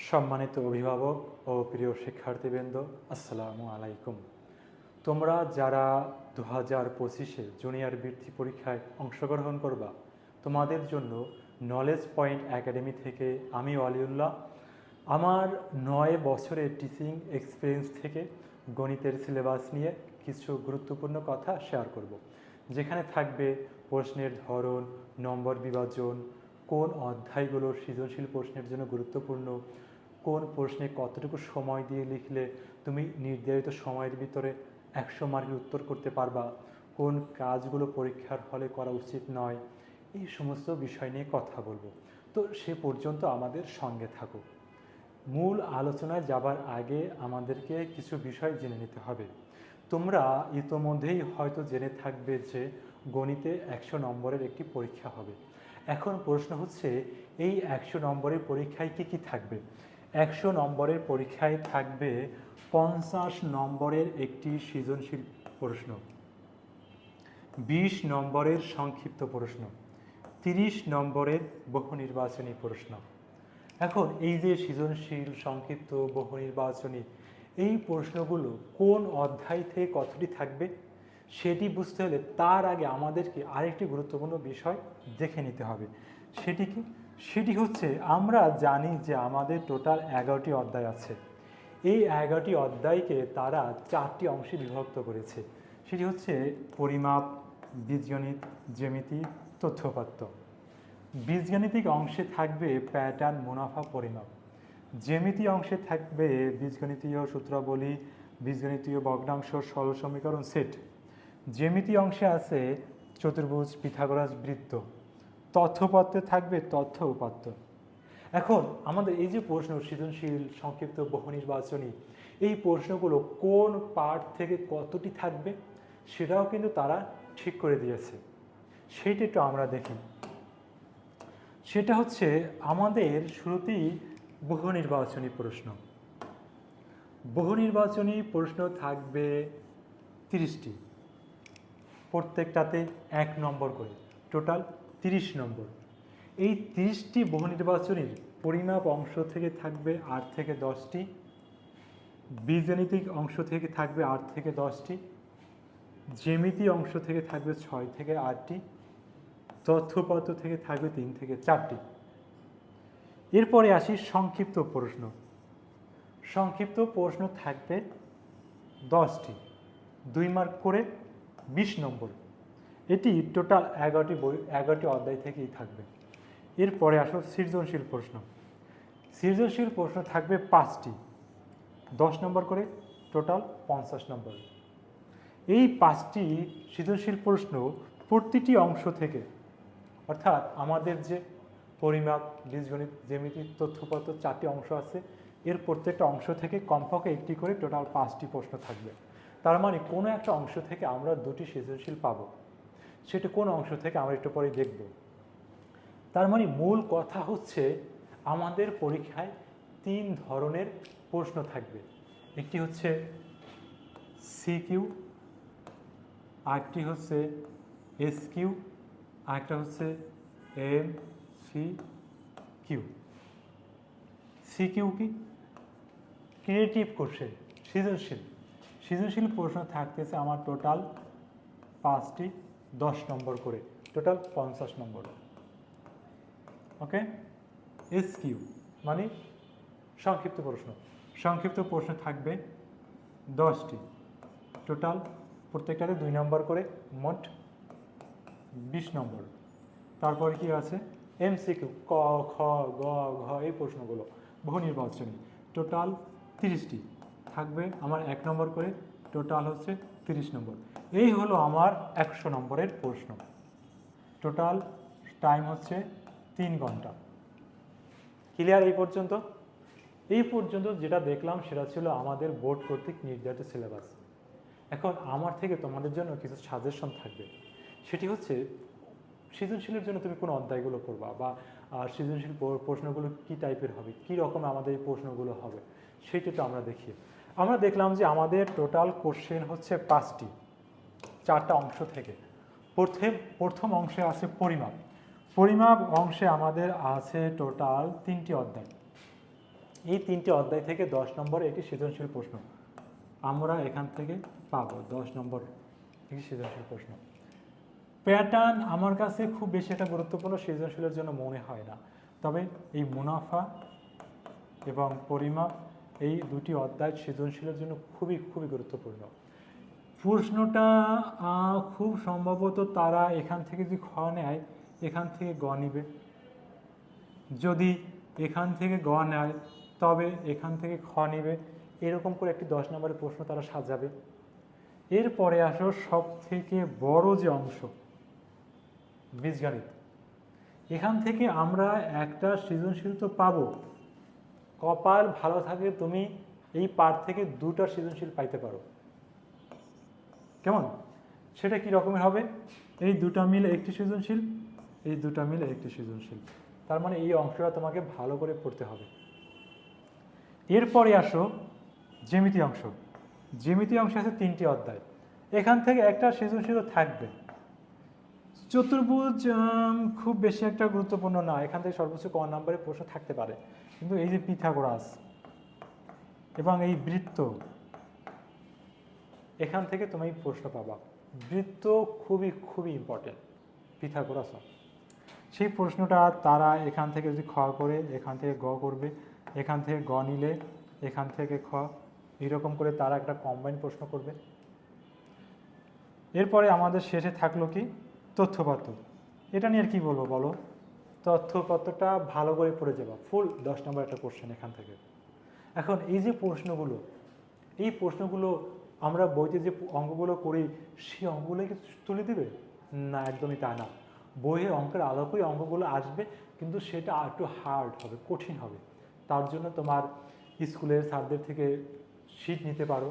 সম্মানিত অভিভাবক ও প্রিয় শিক্ষার্থীবৃন্দ, আসসালামু আলাইকুম। তোমরা যারা 2025-এ জুনিয়র বৃত্তি পরীক্ষায় অংশগ্রহণ করবা, তোমাদের জন্য নলেজ পয়েন্ট একাডেমি থেকে আমি ওয়ালিউল্লাহ আমার 9 বছরের টিচিং এক্সপিরিয়েন্স থেকে গণিতের সিলেবাস নিয়ে কিছু গুরুত্বপূর্ণ কথা শেয়ার করব, যেখানে থাকবে প্রশ্নের ধরন, নম্বর বিভাজন, কোন অধ্যায়গুলো সৃজনশীল প্রশ্নের জন্য গুরুত্বপূর্ণ, কোন প্রশ্নে কতটুকু সময় দিয়ে লিখলে তুমি নির্ধারিত সময়ের ভিতরে 100 মার্কের উত্তর করতে পারবা, কোন কাজগুলো পরীক্ষার হলে করা উচিত নয়, এই সমস্ত বিষয় নিয়ে কথা বলবো। তো সে পর্যন্ত আমাদের সঙ্গে থাকো। মূল আলোচনায় যাবার আগে আমাদেরকে কিছু বিষয় জেনে নিতে হবে। তোমরা ইতোমধ্যেই হয়তো জেনে থাকবে যে গণিতে 100 নম্বরের একটি পরীক্ষা হবে। এখন প্রশ্ন হচ্ছে, এই 100 নম্বরের পরীক্ষায় কি কি থাকবে? 100 নম্বরের পরীক্ষায় থাকবে 50 নম্বরের একটি সৃজনশীল প্রশ্ন, 20 নম্বরের সংক্ষিপ্ত প্রশ্ন, 30 নম্বরের বহু নির্বাচনী প্রশ্ন। এখন এই যে সৃজনশীল, সংক্ষিপ্ত, বহু নির্বাচনী, এই প্রশ্নগুলো কোন অধ্যায় থেকে কতটি থাকবে সেটি বুঝতে হলে তার আগে আমাদেরকে আরেকটি গুরুত্বপূর্ণ বিষয় দেখে নিতে হবে। সেটি কি? সেটি হচ্ছে, আমরা জানি যে আমাদের টোটাল 11টি অধ্যায় আছে। এই 11টি অধ্যায়কে তারা 4টি অংশে বিভক্ত করেছে। সেটি হচ্ছে পরিমাপ, বীজগণিত, জ্যামিতি, তথ্যপাত্র। বীজগাণিতিক অংশে থাকবে প্যাটার্ন, মুনাফা, পরিমাপ। জ্যামিতি অংশে থাকবে বীজগণিতীয় সূত্রাবলী, বীজগণিতীয় ভগ্নাংশ, সরল সমীকরণ, সেট। জ্যামিতি অংশে আছে চতুর্ভুজ, পিথাগোরাস, বৃত্ত। তথ্যপত্রে থাকবে তথ্য উপাত্ত। এখন আমাদের এই যে প্রশ্ন, সৃজনশীল, সংক্ষিপ্ত, বহু নির্বাচনী, এই প্রশ্নগুলো কোন পার্ট থেকে কতটি থাকবে সেটাও কিন্তু তারা ঠিক করে দিয়েছে। সেইটা একটু আমরা দেখি। সেটা হচ্ছে আমাদের শুরুতেই বহু নির্বাচনী প্রশ্ন। বহু নির্বাচনী প্রশ্ন থাকবে 30টি, প্রত্যেকটাতে 1 নম্বর করে, টোটাল 30 নম্বর। এই 30টি বহু নির্বাচনীর পরিমাপ অংশ থেকে থাকবে 8 থেকে 10টি, বীজগাণিতিক অংশ থেকে থাকবে 8 থেকে 10টি, জ্যামিতি অংশ থেকে থাকবে 6 থেকে 8টি, তথ্যপত্র থেকে থাকবে 3 থেকে 4টি। এরপরে আসি সংক্ষিপ্ত প্রশ্ন। সংক্ষিপ্ত প্রশ্ন থাকবে 10টি, 2 মার্ক করে, 20 নম্বর। এটি টোটাল 11টি অধ্যায় থেকেই থাকবে। এরপরে আসো সৃজনশীল প্রশ্ন। সৃজনশীল প্রশ্ন থাকবে 5টি, 10 নম্বর করে, টোটাল 50 নম্বর। এই 5টি সৃজনশীল প্রশ্ন প্রতিটি অংশ থেকে, অর্থাৎ আমাদের যে পরিমাপ, বীজগণিত, জ্যামিতি, তথ্যপত্র 4টি অংশ আছে, এর প্রত্যেকটা অংশ থেকে কমপক্ষে একটি করে টোটাল 5টি প্রশ্ন থাকবে। তার মানে কোনো একটা অংশ থেকে আমরা 2টি সৃজনশীল পাবো। সেটা কোন অংশ থেকে আমরা একটু পরে দেখব। তার মানে মূল কথা হচ্ছে, আমাদের পরীক্ষায় 3 ধরনের প্রশ্ন থাকবে। একটি হচ্ছে সিকিউ, আরেকটি হচ্ছে এসকিউ, আরেকটা হচ্ছে MCQ। সিকিউ কি? ক্রিয়েটিভ কোশ্চেন, সৃজনশীল। সৃজনশীল প্রশ্ন থাকতেছে আমার টোটাল 5টি, 10 নম্বর করে, টোটাল 50 নম্বর। ওকে। এসকিউ মানে সংক্ষিপ্ত প্রশ্ন। সংক্ষিপ্ত প্রশ্ন থাকবে 10টি, টোটাল প্রত্যেকটাতে 2 নম্বর করে, মোট 20 নম্বর। তারপরে কি আছে? MCQ, ক, খ, গ, ঘ, এই প্রশ্নগুলো বহু নির্বাচনী, টোটাল 30টি থাকবে আমার 1 নম্বর করে, টোটাল হচ্ছে 30 নম্বর। এই হলো আমার 100 নম্বরের প্রশ্ন। টোটাল টাইম হচ্ছে 3 ঘন্টা। ক্লিয়ার এই পর্যন্ত? এই পর্যন্ত যেটা দেখলাম সেটা ছিল আমাদের বোর্ড কর্তৃক নির্ধারিত সিলেবাস। এখন আমার থেকে তোমাদের জন্য কিছু সাজেশন থাকবে। সেটি হচ্ছে, সৃজনশীলের জন্য তুমি কোন অধ্যায়গুলো করবা, বা সৃজনশীল প্রশ্নগুলো কি টাইপের হবে, কি রকম আমাদের এই প্রশ্নগুলো হবে, সেটা তো আমরা দেখি। আমরা দেখলাম যে আমাদের টোটাল কোশ্চেন হচ্ছে 5টি, 4টা অংশ থেকে। প্রথম অংশে আছে পরিমাপ। পরিমাপ অংশে আমাদের আছে টোটাল 3টি অধ্যায়। এই 3টি অধ্যায় থেকে 10 নম্বরে একটি সৃজনশীল প্রশ্ন আমরা এখান থেকে পাবো। 10 নম্বর একটি সৃজনশীল প্রশ্ন। প্যাটার্ন আমার কাছে খুব বেশি একটা গুরুত্বপূর্ণ সৃজনশীলের জন্য মনে হয় না, তবে এই মুনাফা এবং পরিমাপ এই দুটি অধ্যায় সৃজনশীলের জন্য খুবই খুবই গুরুত্বপূর্ণ। প্রশ্নটা খুব সম্ভবত তারা এখান থেকে যদি খ নেয়, এখান থেকে গ নিবে। যদি এখান থেকে গ নেয় তবে এখান থেকে খ নিবে। এরকম করে একটি 10 নম্বরের প্রশ্ন তারা সাজাবে। এরপরে আসো সব থেকে বড় যে অংশ, বীজগণিত। এখান থেকে আমরা একটা সৃজনশীল তো পাবো, কপাল ভালো থাকে তুমি এই পার্ট থেকে 2টা সৃজনশীল পাইতে পারো। কেমন? সেটা কি রকমের হবে? এই 2টা মিলে একটি সৃজনশীল, এই 2টা মিলে একটি সৃজনশীল। তার মানে এই অংশটা তোমাকে ভালো করে পড়তে হবে। এরপরে আসো জ্যামিতি অংশ। জ্যামিতি অংশ আছে 3টি অধ্যায়, এখান থেকে একটা সৃজনশীল থাকবে। চতুর্ভুজ খুব বেশি একটা গুরুত্বপূর্ণ না, এখান থেকে সর্বোচ্চ ক নম্বরের প্রশ্ন থাকতে পারে। কিন্তু এই যে পিথাগোরাস এবং এই বৃত্ত, এখান থেকে তুমি প্রশ্ন পাবা। বৃত্ত খুবই খুবই ইম্পর্টেন্ট, পিথাগোরাস। সেই প্রশ্নটা তারা এখান থেকে যদি খ করে, এখান থেকে গ করবে, এখান থেকে গ নিলে এখান থেকে খ, এইরকম করে তারা একটা কম্বাইন প্রশ্ন করবে। এরপরে আমাদের শেষে থাকলো কি? তথ্যপত্র। এটা নিয়ে আর কি বলবো বলো? তথ্যপত্রটা ভালো করে পড়ে যাবা, ফুল 10 নম্বর একটা কোশ্চেন এখান থেকে। এখন এই যে প্রশ্নগুলো, এই প্রশ্নগুলো আমরা বইতে যে অঙ্কগুলো করি সেই অঙ্কগুলো কি তুলে দেবে? না, একদমই তা না। বইয়ের অঙ্কের আলোকেই অঙ্কগুলো আসবে, কিন্তু সেটা একটু হার্ড হবে, কঠিন হবে। তার জন্য তোমার স্কুলের স্যারদের থেকে শিট নিতে পারো,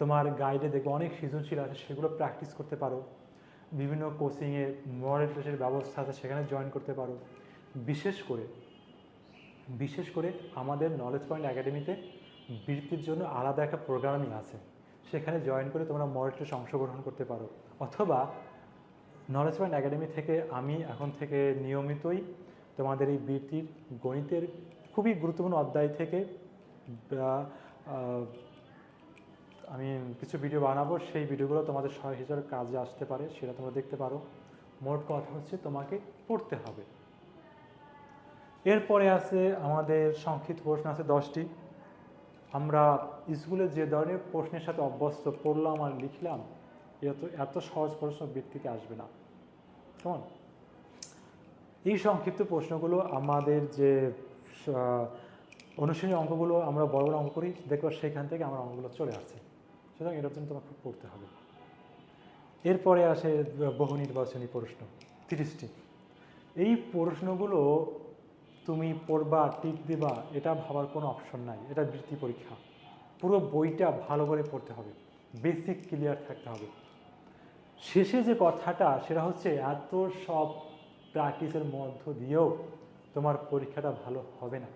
তোমার গাইডে দেখবে অনেক সৃজনশীল আছে, সেগুলো প্র্যাকটিস করতে পারো। বিভিন্ন কোচিংয়ে মডেল টেস্টের ব্যবস্থা আছে, সেখানে জয়েন করতে পারো। বিশেষ করে আমাদের নলেজ পয়েন্ট একাডেমিতে বৃত্তির জন্য আলাদা একটা প্রোগ্রামিং আছে, সেখানে জয়েন করে তোমরা মডেল টেস্টে অংশগ্রহণ করতে পারো। অথবা নলেজ পয়েন্ট একাডেমি থেকে আমি এখন থেকে নিয়মিতই তোমাদের এই বৃত্তির গণিতের খুবই গুরুত্বপূর্ণ অধ্যায় থেকে আমি কিছু ভিডিও বানাবো, সেই ভিডিওগুলো তোমাদের সহায়ক হিসেবে কাজে আসতে পারে, সেটা তোমরা দেখতে পারো। মোট কথা হচ্ছে তোমাকে পড়তে হবে। এরপরে আছে আমাদের সংক্ষিপ্ত প্রশ্ন আছে 10টি। আমরা স্কুলে যে ধরনের প্রশ্নের সাথে অভ্যস্ত, পড়লাম আর লিখলাম, এত সহজ প্রশ্ন বৃত্তিতে আসবে না। কেমন? এই সংক্ষিপ্ত প্রশ্নগুলো আমাদের যে অনুশীলনী অঙ্কগুলো আমরা বড় বড় অঙ্ক করি, দেখো সেখান থেকে আমার অঙ্কগুলো চলে আসছে। সুতরাং এটার জন্য তোমাকে পড়তে হবে। এরপরে আসে বহু নির্বাচনী প্রশ্ন 30টি। এই প্রশ্নগুলো তুমি পড়বা, টিক দিবা, এটা ভাবার কোনো অপশন নাই। এটা বৃত্তি পরীক্ষা, পুরো বইটা ভালো করে পড়তে হবে, বেসিক ক্লিয়ার থাকতে হবে। শেষে যে কথাটা সেটা হচ্ছে, এত সব প্র্যাকটিসের মধ্য দিয়েও তোমার পরীক্ষাটা ভালো হবে না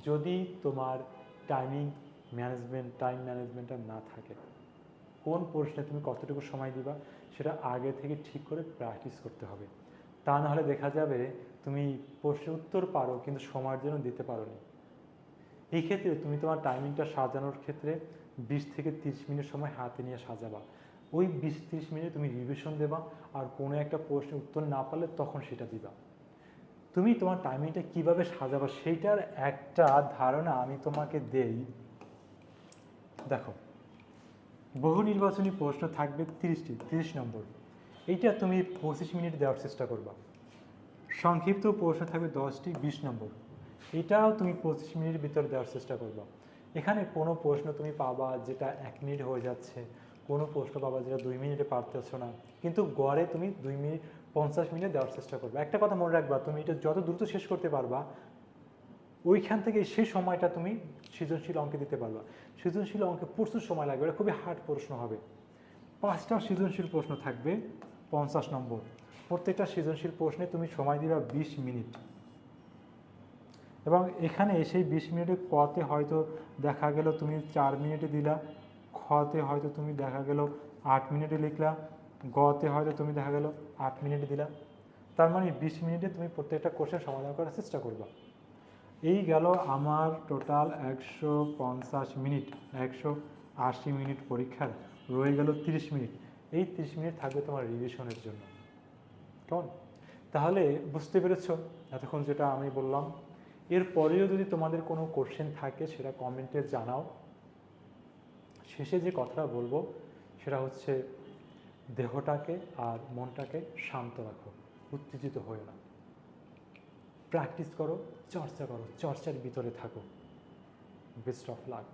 যদি তোমার টাইম ম্যানেজমেন্টটা না থাকে। কোন প্রশ্নে তুমি কতটুকু সময় দিবা সেটা আগে থেকে ঠিক করে প্র্যাকটিস করতে হবে। তা নাহলে দেখা যাবে তুমি প্রশ্নের উত্তর পারো কিন্তু সময়ের জন্য দিতে পারো নি। এই ক্ষেত্রে তুমি তোমার টাইমিংটা সাজানোর ক্ষেত্রে 20 থেকে 30 মিনিট সময় হাতে নিয়ে সাজাবা। ওই 20-30 মিনিট তুমি রিভিশন দেবা, আর কোনো একটা প্রশ্নের উত্তর না পারলে তখন সেটা দিবা। তুমি তোমার টাইমিংটা কিভাবে সাজাবা সেইটার একটা ধারণা আমি তোমাকে দেই। দেখো, বহু নির্বাচনী প্রশ্ন থাকবে 30টি, 30 নম্বর। এইটা তুমি 25 মিনিট দেওয়ার চেষ্টা করবা। সংক্ষিপ্ত প্রশ্ন থাকবে 10টি, 20 নম্বর। এটাও তুমি 25 মিনিটের ভিতরে দেওয়ার চেষ্টা করবা। এখানে কোনো প্রশ্ন তুমি পাবা যেটা 1 মিনিট হয়ে যাচ্ছে, কোনো প্রশ্ন পাবা যেটা 2 মিনিটে পারতেছ না, কিন্তু গড়ে তুমি 50 মিনিট দেওয়ার চেষ্টা করবে। একটা কথা মনে রাখবা, তুমি এটা যত দ্রুত শেষ করতে পারবা, ওইখান থেকে সেই সময়টা তুমি সৃজনশীল অঙ্কে দিতে পারবা। সৃজনশীল অঙ্কে প্রচুর সময় লাগবে, এটা খুবই হার্ড প্রশ্ন হবে। 5টা সৃজনশীল প্রশ্ন থাকবে, 50 নম্বর। প্রত্যেকটা সৃজনশীল প্রশ্নে তুমি সময় দিবা 20 মিনিট। এবং এখানে সেই 20 মিনিটে কতে হয়তো দেখা গেল তুমি 4 মিনিটে দিলা, খতে হয়তো তুমি দেখা গেল 8 মিনিটে লিখলা, গতে হয়তো তুমি দেখা গেল 8 মিনিটে দিলা। তার মানে 20 মিনিটে তুমি প্রত্যেকটা কোশ্চেন সমাধান করার চেষ্টা করবা। এই গেল আমার টোটাল 150 মিনিট, 180 মিনিট পরীক্ষার, রয়ে গেল 30 মিনিট। এই 30 মিনিট থাকবে তোমার রিভিশনের জন্য। কেমন? তাহলে বুঝতে পেরেছ এতক্ষণ যেটা আমি বললাম? এরপরেও যদি তোমাদের কোনো কোশ্চেন থাকে সেটা কমেন্টে জানাও। শেষে যে কথাটা বলবো সেটা হচ্ছে, দেহটাকে আর মনটাকে শান্ত রাখো, উত্তেজিত হয়ে না। প্র্যাকটিস করো, চর্চা করো, চর্চার ভিতরে থাকো। Best of luck.